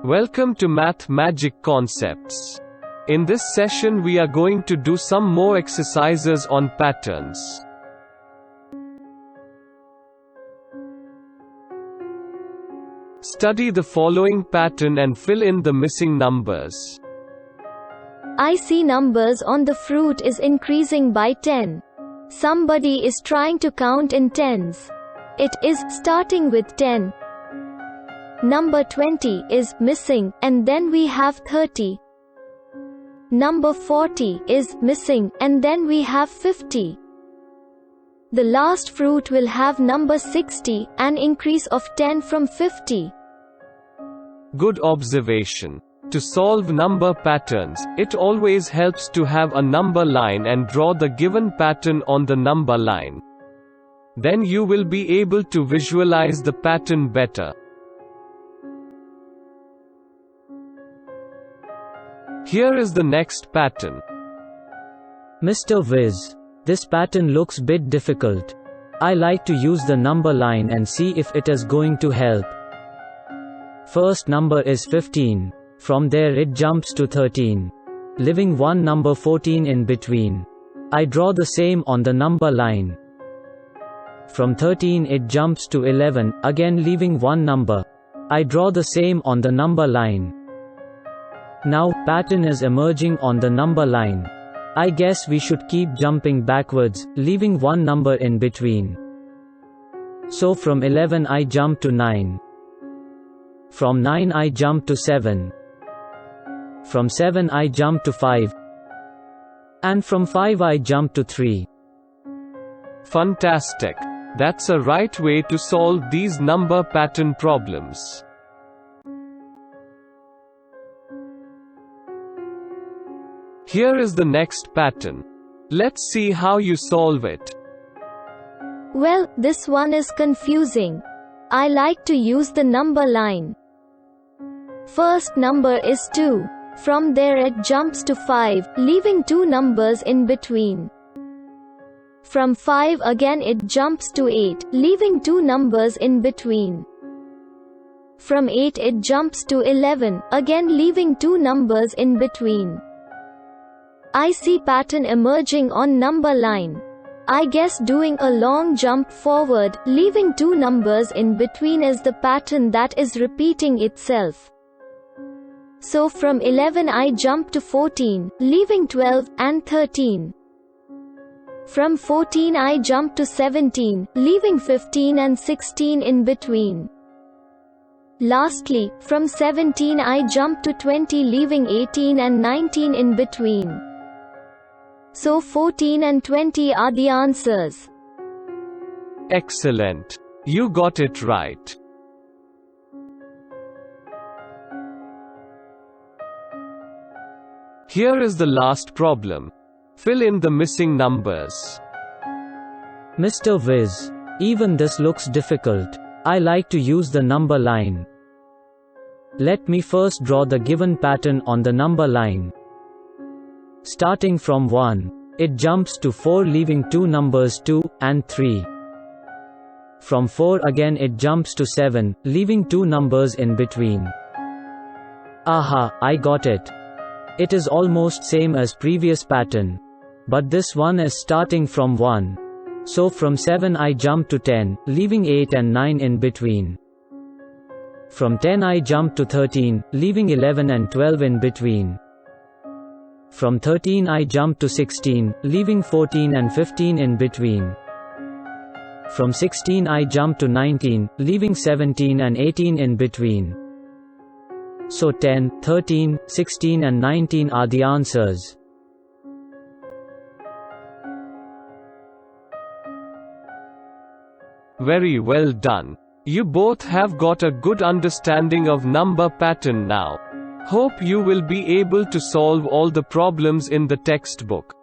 Welcome to Math Magic Concepts. In this session we are going to do some more exercises on patterns. Study the following pattern and fill in the missing numbers. I see numbers on the fruit is increasing by 10. Somebody is trying to count in tens. It is starting with 10. Number 20 is missing, and then we have 30. Number 40 is missing, and then we have 50. The last fruit will have number 60, an increase of 10 from 50. Good observation. To solve number patterns, it always helps to have a number line and draw the given pattern on the number line. Then you will be able to visualize the pattern better. Here is the next pattern. Mr. Viz, this pattern looks bit difficult. I like to use the number line and see if it is going to help. First number is 15. From there it jumps to 13, leaving one number 14 in between. I draw the same on the number line. From 13 it jumps to 11, again leaving one number. I draw the same on the number line. Now, pattern is emerging on the number line. I guess we should keep jumping backwards, leaving one number in between. So from 11 I jump to 9. From 9 I jump to 7. From 7 I jump to 5. And from 5 I jump to 3. Fantastic. That's a right way to solve these number pattern problems. Here is the next pattern. Let's see how you solve it. Well, this one is confusing. I like to use the number line. First number is 2. From there it jumps to 5, leaving two numbers in between. From 5 again it jumps to 8, leaving two numbers in between. From 8 it jumps to 11, again leaving two numbers in between. I see pattern emerging on number line. I guess doing a long jump forward, leaving two numbers in between is the pattern that is repeating itself. So from 11 I jump to 14, leaving 12 and 13. From 14 I jump to 17, leaving 15 and 16 in between. Lastly, from 17 I jump to 20, leaving 18 and 19 in between. So 14 and 20 are the answers. Excellent. You got it right. Here is the last problem. Fill in the missing numbers. Mr. Viz, even this looks difficult. I like to use the number line. Let me first draw the given pattern on the number line. Starting from 1, it jumps to 4, leaving two numbers 2 and 3. From 4 again it jumps to 7, leaving two numbers in between. Aha, I got it. It is almost same as previous pattern. But this one is starting from 1. So from 7 I jump to 10, leaving 8 and 9 in between. From 10 I jump to 13, leaving 11 and 12 in between. From 13 I jump to 16, leaving 14 and 15 in between. From 16 I jump to 19, leaving 17 and 18 in between. So 10, 13, 16 and 19 are the answers. Very well done. You both have got a good understanding of number pattern now. Hope you will be able to solve all the problems in the textbook.